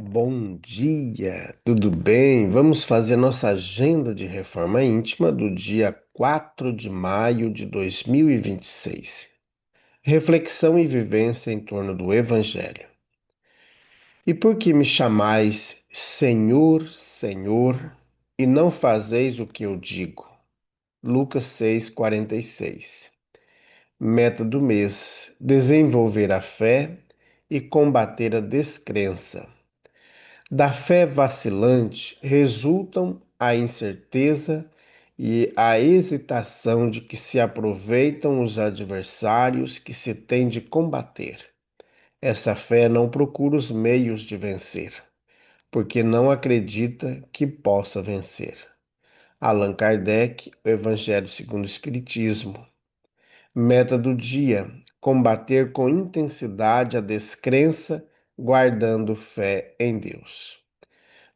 Bom dia, tudo bem? Vamos fazer nossa agenda de reforma íntima do dia 4 de maio de 2026. Reflexão e vivência em torno do Evangelho. E por que me chamais Senhor, Senhor, e não fazeis o que eu digo? Lucas 6:46. Meta do mês: desenvolver a fé e combater a descrença. Da fé vacilante resultam a incerteza e a hesitação de que se aproveitam os adversários que se tem de combater. Essa fé não procura os meios de vencer, porque não acredita que possa vencer. Allan Kardec, o Evangelho segundo o Espiritismo. Meta do dia: combater com intensidade a descrença, guardando fé em Deus.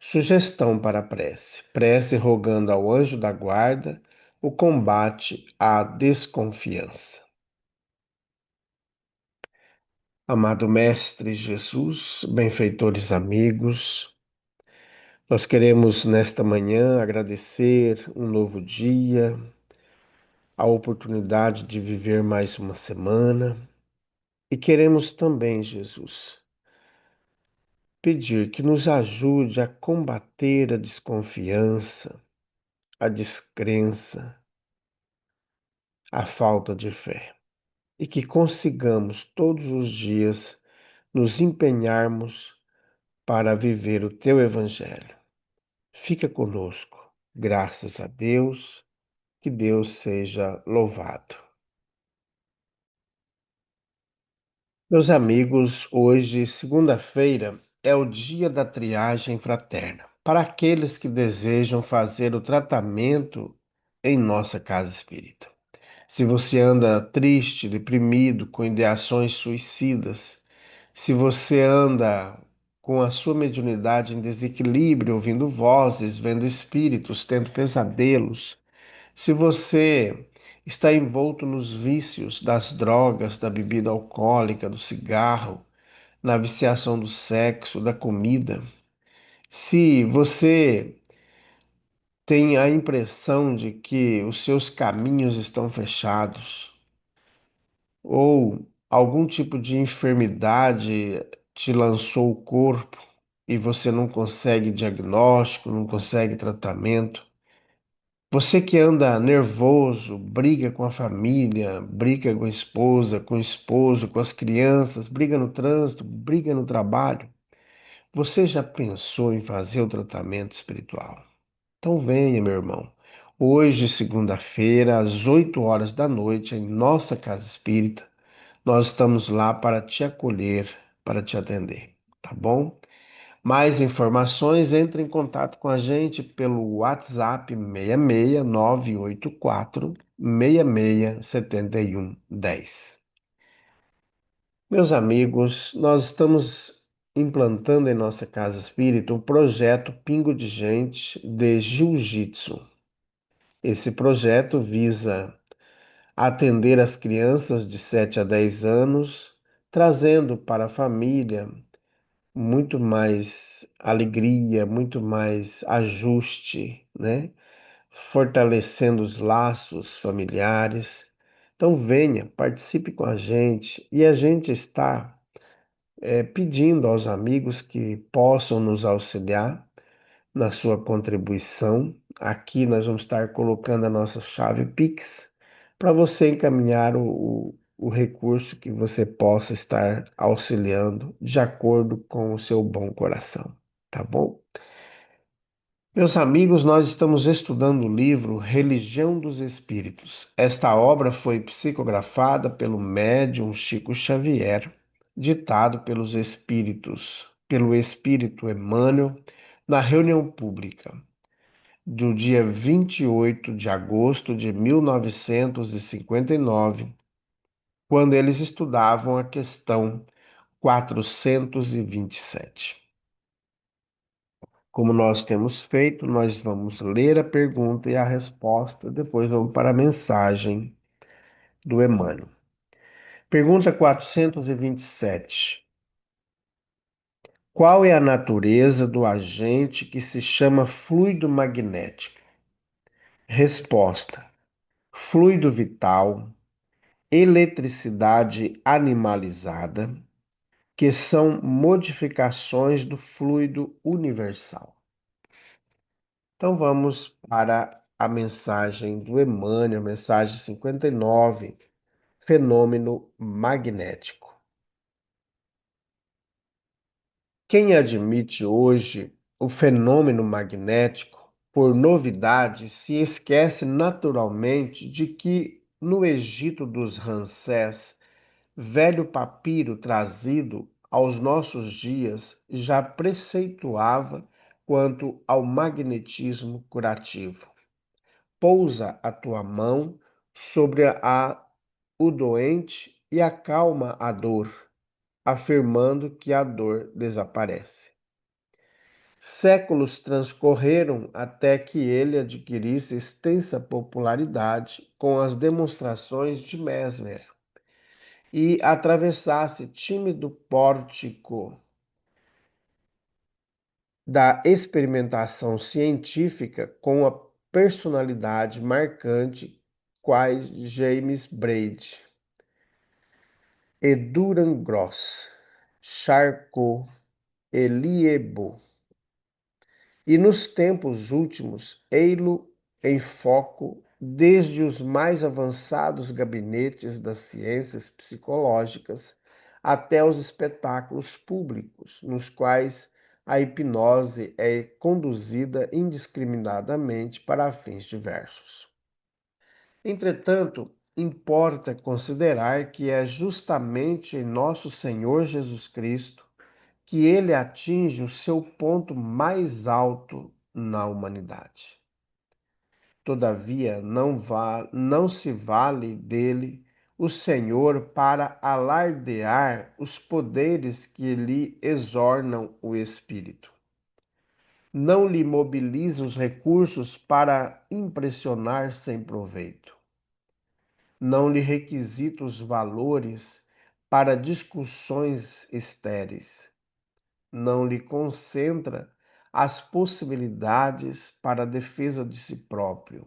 Sugestão para a prece. Prece rogando ao anjo da guarda o combate à desconfiança. Amado Mestre Jesus, benfeitores amigos, nós queremos nesta manhã agradecer um novo dia, a oportunidade de viver mais uma semana e queremos também, Jesus, pedir que nos ajude a combater a desconfiança, a descrença, a falta de fé. E que consigamos todos os dias nos empenharmos para viver o teu Evangelho. Fica conosco, graças a Deus, que Deus seja louvado. Meus amigos, hoje, segunda-feira, é o dia da triagem fraterna. Para aqueles que desejam fazer o tratamento em nossa casa espírita. Se você anda triste, deprimido, com ideações suicidas, se você anda com a sua mediunidade em desequilíbrio, ouvindo vozes, vendo espíritos, tendo pesadelos, se você está envolto nos vícios das drogas, da bebida alcoólica, do cigarro, na viciação do sexo, da comida, se você tem a impressão de que os seus caminhos estão fechados, ou algum tipo de enfermidade te lançou o corpo e você não consegue diagnóstico, não consegue tratamento. Você que anda nervoso, briga com a família, briga com a esposa, com o esposo, com as crianças, briga no trânsito, briga no trabalho. Você já pensou em fazer o tratamento espiritual? Então venha, meu irmão. Hoje, segunda-feira, às 8 horas da noite, em nossa casa espírita, nós estamos lá para te acolher, para te atender, tá bom? Mais informações, entre em contato com a gente pelo WhatsApp 66984 667110. Meus amigos, nós estamos implantando em nossa casa espírita o projeto Pingo de Gente de Jiu-Jitsu. Esse projeto visa atender as crianças de 7 a 10 anos, trazendo para a família muito mais alegria, muito mais ajuste, né? Fortalecendo os laços familiares. Então venha, participe com a gente e a gente está pedindo aos amigos que possam nos auxiliar na sua contribuição. Aqui nós vamos estar colocando a nossa chave Pix para você encaminhar o recurso que você possa estar auxiliando de acordo com o seu bom coração, tá bom? Meus amigos, nós estamos estudando o livro Religião dos Espíritos. Esta obra foi psicografada pelo médium Chico Xavier, ditado pelos espíritos, pelo espírito Emmanuel, na reunião pública do dia 28 de agosto de 1959, quando eles estudavam a questão 427. Como nós temos feito, nós vamos ler a pergunta e a resposta, depois vamos para a mensagem do Emmanuel. Pergunta 427. Qual é a natureza do agente que se chama fluido magnético? Resposta: fluido vital, eletricidade animalizada, que são modificações do fluido universal. Então vamos para a mensagem do Emmanuel, mensagem 59, fenômeno magnético. Quem admite hoje o fenômeno magnético por novidade se esquece naturalmente de que no Egito dos Ramsés, velho papiro trazido aos nossos dias já preceituava quanto ao magnetismo curativo. Pousa a tua mão sobre o doente e acalma a dor, afirmando que a dor desaparece. Séculos transcorreram até que ele adquirisse extensa popularidade com as demonstrações de Mesmer e atravessasse tímido pórtico da experimentação científica com a personalidade marcante quais James Braid, Eduran Gross, Charcot, Eliebo. E nos tempos últimos, ei-lo em foco desde os mais avançados gabinetes das ciências psicológicas até os espetáculos públicos, nos quais a hipnose é conduzida indiscriminadamente para fins diversos. Entretanto, importa considerar que é justamente em nosso Senhor Jesus Cristo que ele atinge o seu ponto mais alto na humanidade. Todavia, não se vale dele o Senhor para alardear os poderes que lhe exornam o espírito. Não lhe mobiliza os recursos para impressionar sem proveito. Não lhe requisita os valores para discussões estéreis. Não lhe concentra as possibilidades para a defesa de si próprio.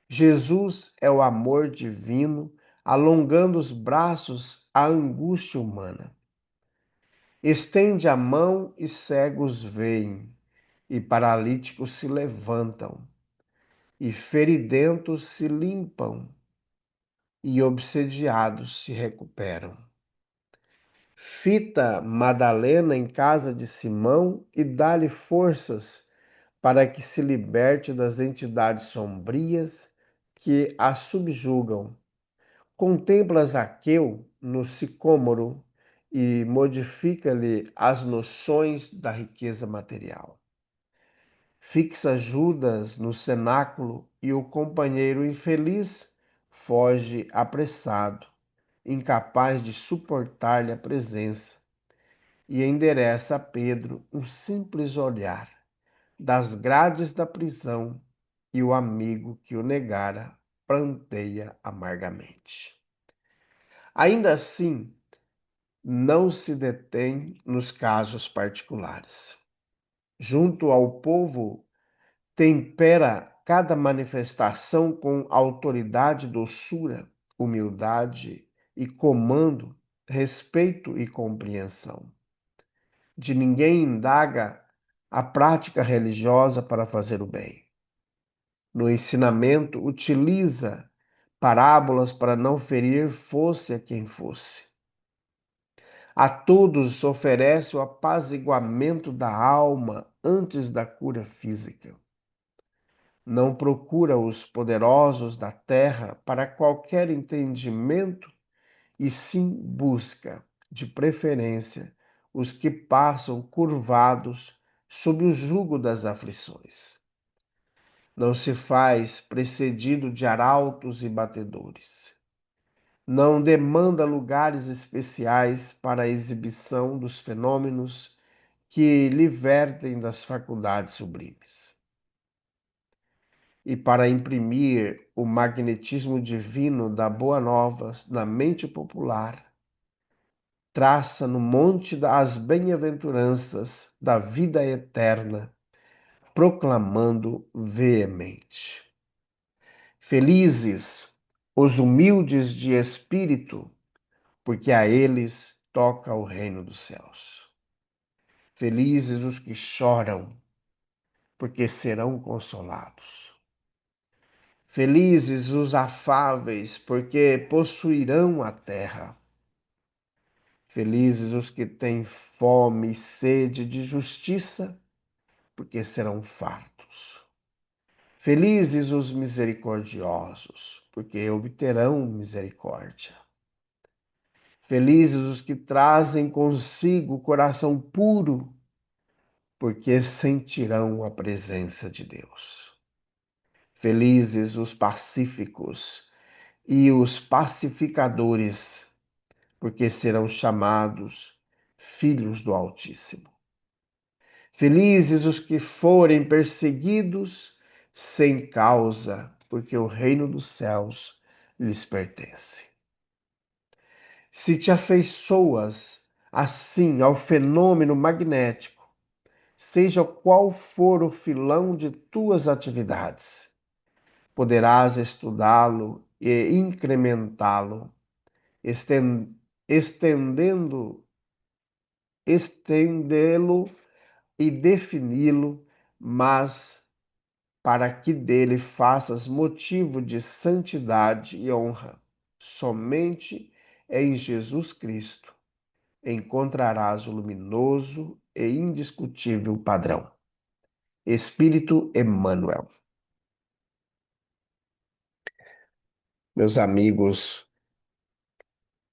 Jesus é o amor divino, alongando os braços à angústia humana. Estende a mão e cegos veem, e paralíticos se levantam, e feridentos se limpam, e obsediados se recuperam. Fita Madalena em casa de Simão e dá-lhe forças para que se liberte das entidades sombrias que a subjugam. Contempla Zaqueu no sicômoro e modifica-lhe as noções da riqueza material. Fixa Judas no cenáculo e o companheiro infeliz foge apressado, incapaz de suportar-lhe a presença, e endereça a Pedro um simples olhar das grades da prisão, e o amigo que o negara pranteia amargamente. Ainda assim, não se detém nos casos particulares. Junto ao povo, tempera cada manifestação com autoridade, doçura, humildade e comando, respeito e compreensão. De ninguém indaga a prática religiosa para fazer o bem. No ensinamento, utiliza parábolas para não ferir fosse a quem fosse. A todos oferece o apaziguamento da alma antes da cura física. Não procura os poderosos da terra para qualquer entendimento, e sim busca, de preferência, os que passam curvados sob o jugo das aflições. Não se faz precedido de arautos e batedores. Não demanda lugares especiais para a exibição dos fenômenos que libertem das faculdades sublimes. E para imprimir o magnetismo divino da Boa Nova na mente popular, traça no monte das bem-aventuranças da vida eterna, proclamando veemente: Felizes os humildes de espírito, porque a eles toca o reino dos céus. Felizes os que choram, porque serão consolados. Felizes os afáveis, porque possuirão a terra. Felizes os que têm fome e sede de justiça, porque serão fartos. Felizes os misericordiosos, porque obterão misericórdia. Felizes os que trazem consigo o coração puro, porque sentirão a presença de Deus. Felizes os pacíficos e os pacificadores, porque serão chamados filhos do Altíssimo. Felizes os que forem perseguidos sem causa, porque o reino dos céus lhes pertence. Se te afeiçoas assim ao fenômeno magnético, seja qual for o filão de tuas atividades, poderás estudá-lo e incrementá-lo, estendendo, estendê-lo e defini-lo, mas para que dele faças motivo de santidade e honra. Somente em Jesus Cristo encontrarás o luminoso e indiscutível padrão. Espírito Emmanuel. Meus amigos,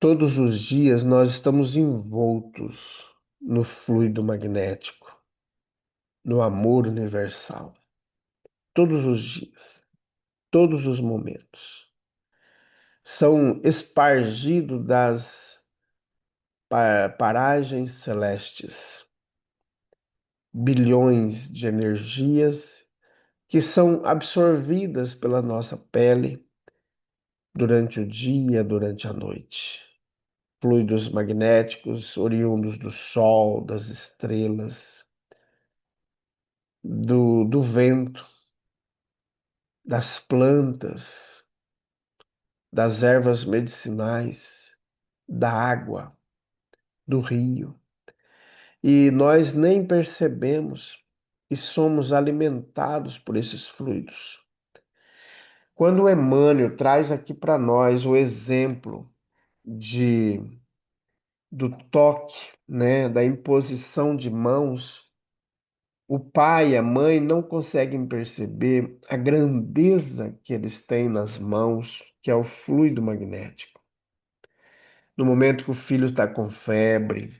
todos os dias nós estamos envoltos no fluido magnético, no amor universal. Todos os dias, todos os momentos. São espargidos das paragens celestes, bilhões de energias que são absorvidas pela nossa pele durante o dia, durante a noite. Fluidos magnéticos oriundos do Sol, das estrelas, do vento, das plantas, das ervas medicinais, da água, do rio. E nós nem percebemos e somos alimentados por esses fluidos. Quando o Emmanuel traz aqui para nós o exemplo de do toque, né, da imposição de mãos, o pai e a mãe não conseguem perceber a grandeza que eles têm nas mãos, que é o fluido magnético. No momento que o filho está com febre,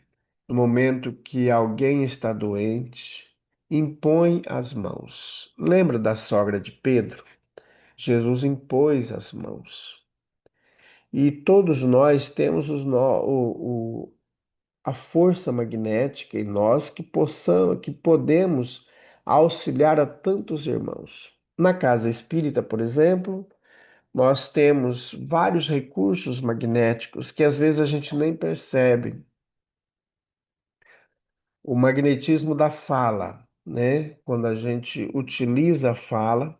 no momento que alguém está doente, impõe as mãos. Lembra da sogra de Pedro? Jesus impôs as mãos. E todos nós temos a força magnética em nós que podemos auxiliar a tantos irmãos. Na casa espírita, por exemplo, nós temos vários recursos magnéticos que às vezes a gente nem percebe. O magnetismo da fala, né? Quando a gente utiliza a fala,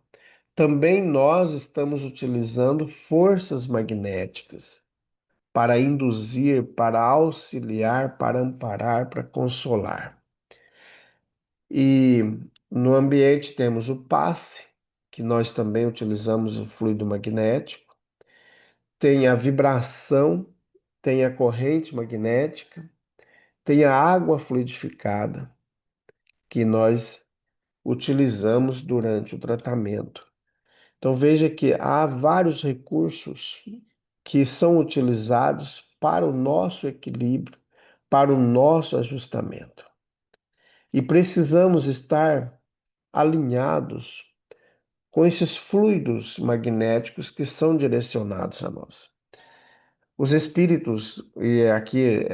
também nós estamos utilizando forças magnéticas para induzir, para auxiliar, para amparar, para consolar. E no ambiente temos o passe, que nós também utilizamos o fluido magnético, tem a vibração, tem a corrente magnética, tem a água fluidificada, que nós utilizamos durante o tratamento. Então veja que há vários recursos que são utilizados para o nosso equilíbrio, para o nosso ajustamento. E precisamos estar alinhados com esses fluidos magnéticos que são direcionados a nós. Os espíritos, e aqui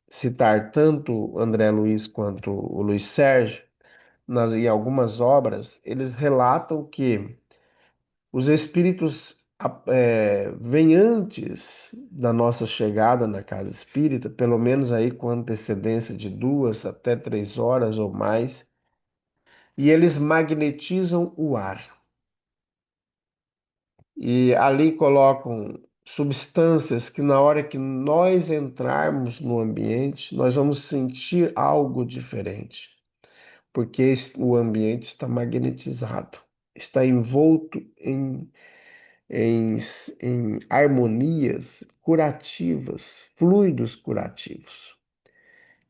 citar tanto André Luiz quanto o Luiz Sérgio, em algumas obras, eles relatam que os espíritos vem antes da nossa chegada na casa espírita, pelo menos aí com antecedência de 2 até 3 horas ou mais, e eles magnetizam o ar. E ali colocam substâncias que na hora que nós entrarmos no ambiente, nós vamos sentir algo diferente, porque o ambiente está magnetizado, está envolto em, em harmonias curativas, fluidos curativos,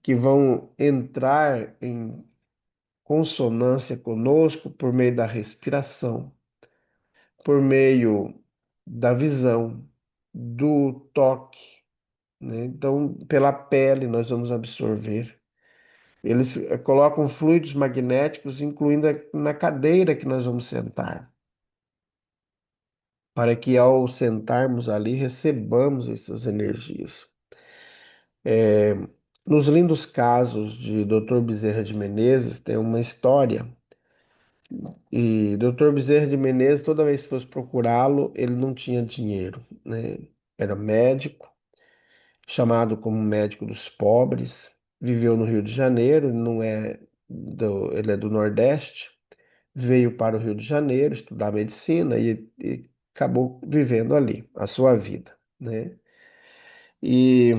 que vão entrar em consonância conosco por meio da respiração, por meio da visão, do toque, né? Então, pela pele nós vamos absorver. Eles colocam fluidos magnéticos, incluindo na cadeira que nós vamos sentar, para que ao sentarmos ali recebamos essas energias. É, nos lindos casos de Dr. Bezerra de Menezes, tem uma história. E Dr. Bezerra de Menezes, toda vez que fosse procurá-lo, ele não tinha dinheiro, né? Era médico, chamado como médico dos pobres, viveu no Rio de Janeiro, não é ele é do Nordeste, veio para o Rio de Janeiro estudar medicina e acabou vivendo ali a sua vida, né? E,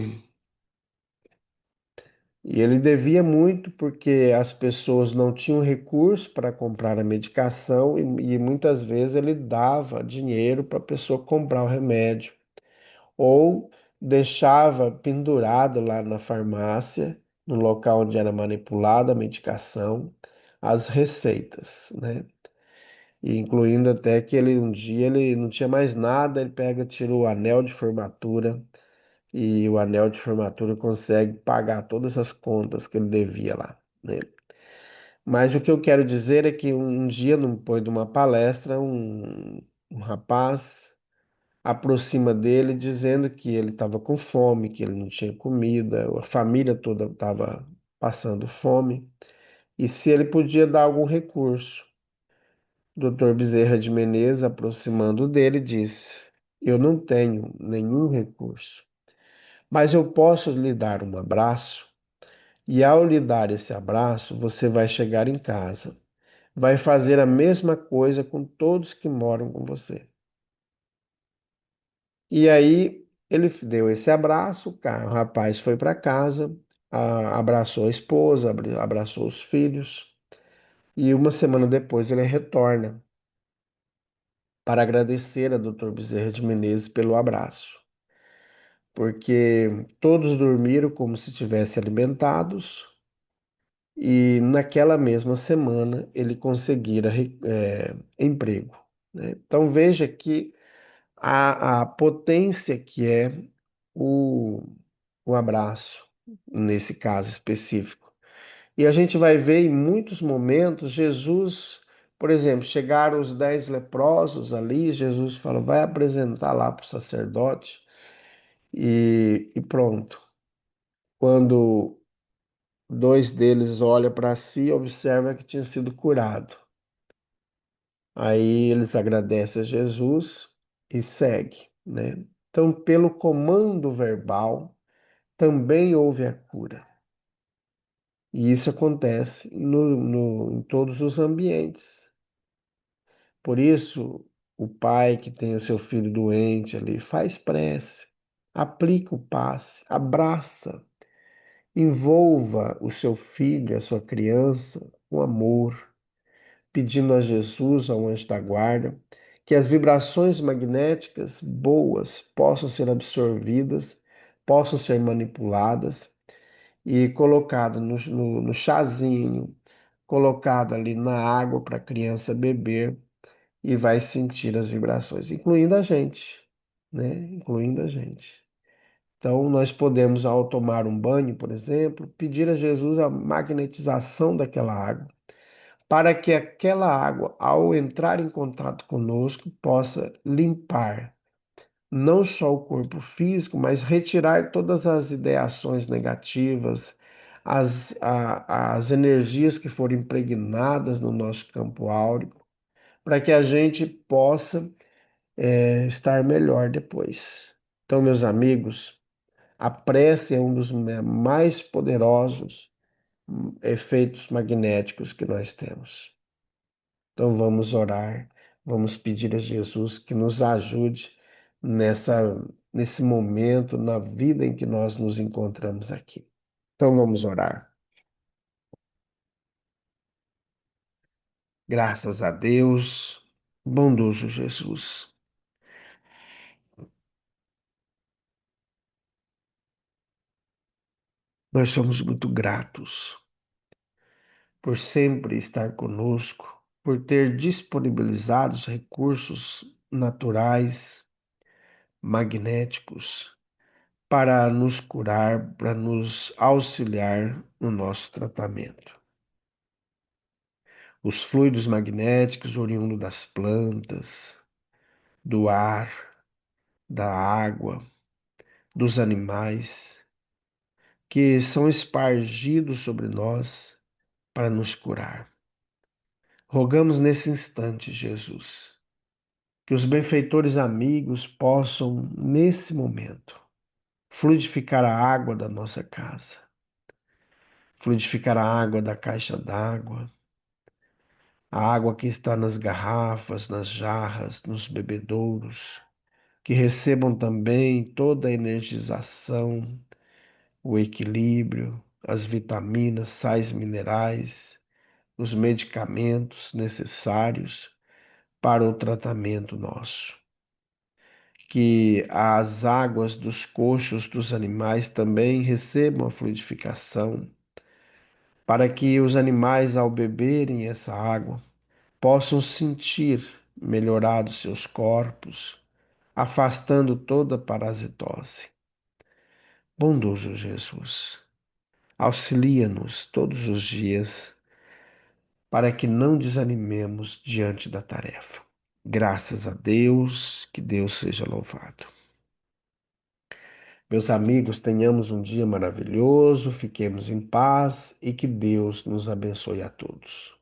e ele devia muito porque as pessoas não tinham recurso para comprar a medicação e muitas vezes ele dava dinheiro para a pessoa comprar o remédio ou deixava pendurado lá na farmácia, no local onde era manipulada a medicação, as receitas, né? E incluindo até que ele um dia ele não tinha mais nada, ele pega, tira o anel de formatura e o anel de formatura consegue pagar todas as contas que ele devia lá, né? Mas o que eu quero dizer é que um dia, depois de uma palestra, um rapaz aproxima dele dizendo que ele estava com fome, que ele não tinha comida, a família toda estava passando fome, e se ele podia dar algum recurso. O Dr. Bezerra de Menezes, aproximando dele, disse: Eu não tenho nenhum recurso, mas eu posso lhe dar um abraço, e ao lhe dar esse abraço, você vai chegar em casa, vai fazer a mesma coisa com todos que moram com você. E aí ele deu esse abraço, o rapaz foi para casa, abraçou a esposa, abraçou os filhos, e uma semana depois ele retorna para agradecer a Dr. Bezerra de Menezes pelo abraço, porque todos dormiram como se tivessem alimentados, e naquela mesma semana ele conseguira emprego, né? Então veja que a potência que é o, o abraço, nesse caso específico. E a gente vai ver em muitos momentos Jesus, por exemplo, chegaram os 10 leprosos ali, Jesus falou, vai apresentar lá para o sacerdote e pronto. Quando dois deles olham para si, observa que tinha sido curado. Aí eles agradecem a Jesus e segue, né? Então, pelo comando verbal, também houve a cura. E isso acontece em todos os ambientes. Por isso, o pai que tem o seu filho doente ali faz prece, aplica o passe, abraça, envolva o seu filho, a sua criança, com amor, pedindo a Jesus, ao anjo da guarda, que as vibrações magnéticas boas possam ser absorvidas, possam ser manipuladas e colocado no chazinho, colocado ali na água para a criança beber e vai sentir as vibrações, incluindo a gente, né? Incluindo a gente. Então, nós podemos, ao tomar um banho, por exemplo, pedir a Jesus a magnetização daquela água, para que aquela água, ao entrar em contato conosco, possa limpar não só o corpo físico, mas retirar todas as ideações negativas, as energias que foram impregnadas no nosso campo áurico, para que a gente possa estar melhor depois. Então, meus amigos, a prece é um dos mais poderosos efeitos magnéticos que nós temos. Então vamos orar, vamos pedir a Jesus que nos ajude nesse momento, na vida em que nós nos encontramos aqui. Então vamos orar. Graças a Deus, bondoso Jesus. Nós somos muito gratos por sempre estar conosco, por ter disponibilizado os recursos naturais, magnéticos, para nos curar, para nos auxiliar no nosso tratamento. Os fluidos magnéticos oriundos das plantas, do ar, da água, dos animais, que são espargidos sobre nós para nos curar. Rogamos nesse instante, Jesus, que os benfeitores amigos possam, nesse momento, fluidificar a água da nossa casa, fluidificar a água da caixa d'água, a água que está nas garrafas, nas jarras, nos bebedouros, que recebam também toda a energização, o equilíbrio, as vitaminas, sais minerais, os medicamentos necessários para o tratamento nosso. Que as águas dos coxos dos animais também recebam a fluidificação, para que os animais, ao beberem essa água, possam sentir melhorados seus corpos, afastando toda parasitose. Bondoso Jesus, auxilia-nos todos os dias para que não desanimemos diante da tarefa. Graças a Deus, que Deus seja louvado. Meus amigos, tenhamos um dia maravilhoso, fiquemos em paz e que Deus nos abençoe a todos.